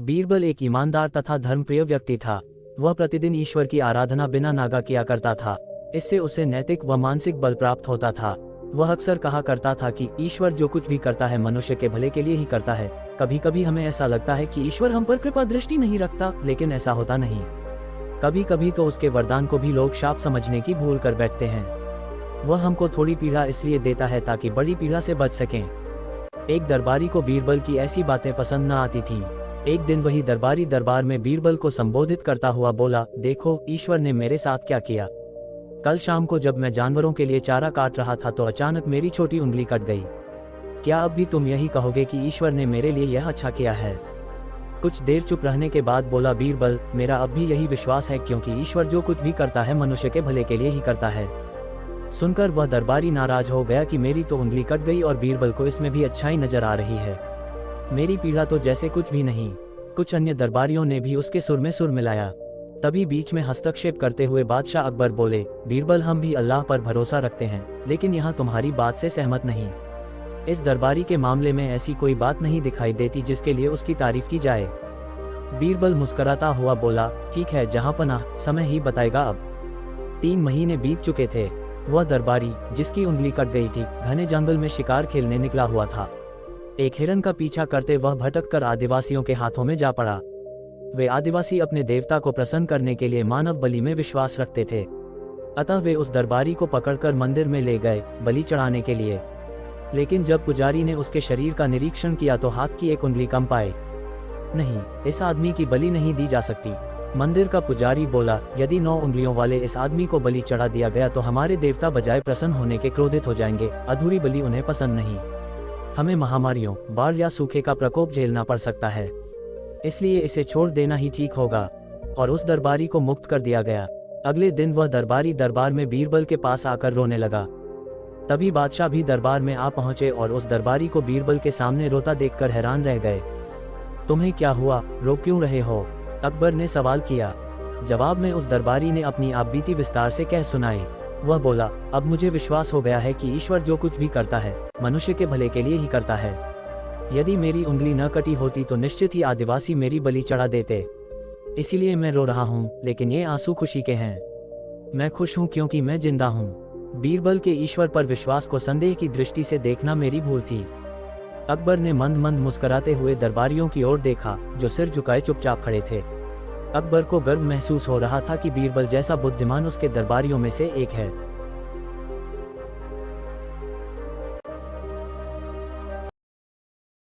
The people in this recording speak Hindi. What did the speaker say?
बीरबल एक ईमानदार तथा धर्मप्रिय व्यक्ति था। वह प्रतिदिन ईश्वर की आराधना बिना नागा किया करता था। इससे उसे नैतिक व मानसिक बल प्राप्त होता था। वह अक्सर कहा करता था कि ईश्वर जो कुछ भी करता है मनुष्य के भले के लिए ही करता है। कभी कभी हमें ऐसा लगता है कि ईश्वर हम पर कृपा दृष्टि नहीं रखता, लेकिन ऐसा होता नहीं। कभी कभी तो उसके वरदान को भी लोग शाप समझने की भूल कर बैठते हैं। वह हमको थोड़ी पीड़ा इसलिए देता है ताकि बड़ी पीड़ा से बच सकें। एक दरबारी को बीरबल की ऐसी बातें पसंद न आती थीं। एक दिन वही दरबारी दरबार में बीरबल को संबोधित करता हुआ बोला, देखो ईश्वर ने मेरे साथ क्या किया। कल शाम को जब मैं जानवरों के लिए चारा काट रहा था तो अचानक मेरी छोटी उंगली कट गई। क्या अब भी तुम यही कहोगे कि ईश्वर ने मेरे लिए यह अच्छा किया है? कुछ देर चुप रहने के बाद बोला बीरबल, मेरा अब भी यही विश्वास है, क्योंकि ईश्वर जो कुछ भी करता है मनुष्य के भले के लिए ही करता है। सुनकर वह दरबारी नाराज हो गया कि मेरी तो उंगली कट गई और बीरबल को इसमें भी अच्छाई नजर आ रही है। मेरी पीड़ा तो जैसे कुछ भी नहीं। कुछ अन्य दरबारियों ने भी उसके सुर में सुर मिलाया। तभी बीच में हस्तक्षेप करते हुए बादशाह अकबर बोले, बीरबल हम भी अल्लाह पर भरोसा रखते हैं, लेकिन यहाँ तुम्हारी बात से सहमत नहीं। इस दरबारी के मामले में ऐसी कोई बात नहीं दिखाई देती जिसके लिए उसकी तारीफ की जाए। बीरबल मुस्कुराता हुआ बोला, ठीक है जहाँ पनाह, समय ही बताएगा। अब 3 महीने बीत चुके थे। वह दरबारी जिसकी उंगली कट गई थी घने जंगल में शिकार खेलने निकला हुआ था। एक हिरन का पीछा करते वह भटक कर आदिवासियों के हाथों में जा पड़ा। वे आदिवासी अपने देवता को प्रसन्न करने के लिए मानव बलि में विश्वास रखते थे। अतः वे उस दरबारी को पकड़कर मंदिर में ले गए बलि चढ़ाने के लिए। लेकिन जब पुजारी ने उसके शरीर का निरीक्षण किया तो हाथ की एक उंगली कम पाए। नहीं, इस आदमी की बलि नहीं दी जा सकती। मंदिर का पुजारी बोला, यदि 9 उंगलियों वाले इस आदमी को बलि चढ़ा दिया गया तो हमारे देवता बजाय प्रसन्न होने के क्रोधित हो जाएंगे। अधूरी बलि उन्हें पसंद नहीं। हमें महामारियों, बाढ़ या सूखे का प्रकोप झेलना पड़ सकता है, इसलिए इसे छोड़ देना ही ठीक होगा। और उस दरबारी को मुक्त कर दिया गया। अगले दिन वह दरबारी दरबार में बीरबल के पास आकर रोने लगा। तभी बादशाह भी दरबार में आ पहुंचे और उस दरबारी को बीरबल के सामने रोता देखकर हैरान रह गए। तुम्हें क्या हुआ, रो क्यों रहे हो? अकबर ने सवाल किया। जवाब में उस दरबारी ने अपनी आपबीती विस्तार से कह सुनाई। वह बोला, अब मुझे विश्वास हो गया है कि ईश्वर जो कुछ भी करता है मनुष्य के भले के लिए ही करता है। यदि मेरी उंगली न कटी होती तो निश्चित ही आदिवासी मेरी बलि चढ़ा देते। इसीलिए मैं रो रहा हूँ, लेकिन ये आंसू खुशी के हैं। मैं खुश हूँ क्योंकि मैं जिंदा हूँ। बीरबल के ईश्वर पर विश्वास को संदेह की दृष्टि से देखना मेरी भूल थी। अकबर ने मंद मंद मुस्कुराते हुए दरबारियों की ओर देखा जो सिर झुकाए चुपचाप खड़े थे। अकबर को गर्व महसूस हो रहा था कि बीरबल जैसा बुद्धिमान उसके दरबारियों में से एक है।